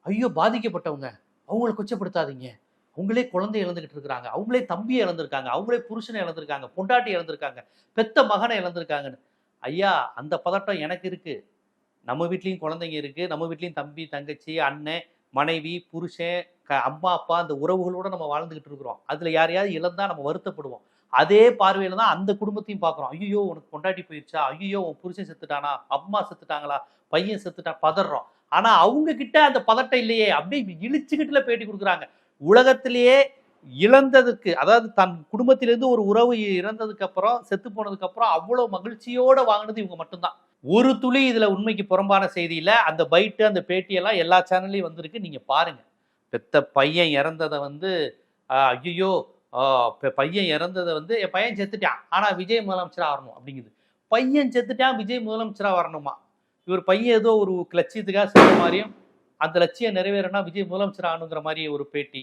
ஐயோ பாதிக்கப்பட்டவங்க, அவங்கள கொச்சப்படுத்தாதீங்க. அவங்களே குழந்தை இழந்துகிட்டு இருக்கிறாங்க. அவங்களே தம்பிய இழந்திருக்காங்க. அவங்களே புருஷனை இழந்திருக்காங்க. பொண்டாட்டி இழந்திருக்காங்க. பெத்த மகனை இழந்திருக்காங்கன்னு. ஐயா அந்த பதட்டம் எனக்கு இருக்கு. நம்ம வீட்லயும் குழந்தைங்க இருக்கு. நம்ம வீட்லயும் தம்பி, தங்கச்சி, அண்ணன், மனைவி, புருஷன், அம்மா, அப்பா அந்த உறவுகளோட நம்ம வாழ்ந்துகிட்டு இருக்கிறோம். அதுல யாரையாவது இழந்தா நம்ம வருத்தப்படுவோம். அதே பார்வையில தான் அந்த குடும்பத்தையும் பார்க்குறோம். ஐய்யயோ! உனக்கு பொண்டாட்டி போயிருச்சா? ஐய்யயோ! உன் புருஷன் செத்துட்டானா? அம்மா செத்துட்டாங்களா? பையன் செத்துட்டான் பதர்றோம். ஆனா அவங்க கிட்ட அந்த பதட்டம் இல்லையே. அப்படியே இழிச்சுக்கிட்டுல பேட்டி குடுக்குறாங்க. உலகத்திலேயே இழந்ததுக்கு அதாவது தன் குடும்பத்திலிருந்து ஒரு உறவு இறந்ததுக்கு அப்புறம் செத்து போனதுக்கு அப்புறம் அவ்வளவு மகிழ்ச்சியோட வாங்கினது இவங்க மட்டும்தான். ஒரு துளி இதுல உண்மைக்கு புறம்பான செய்தி இல்ல. அந்த பைட்டு அந்த பேட்டி எல்லாம் எல்லா சேனல்லயும் வந்திருக்கு. நீங்க பாருங்க. பெத்த பையன் இறந்தத வந்து ஐய்யயோ! பையன் இறந்தத வந்து என் பையன் செத்துட்டான். ஆனா விஜய் முதலமைச்சரா வரணும் அப்படிங்குது. பையன் செத்துட்டான் விஜய் முதலமைச்சரா வரணுமா? இவர் பையன் ஏதோ ஒரு லட்சியத்துக்காக செத்த மாரியும், அந்த லட்சியம் நிறைவேறனா விஜய் முதலமைச்சர் ஆகணுங்கிற மாரி ஒரு பேட்டி.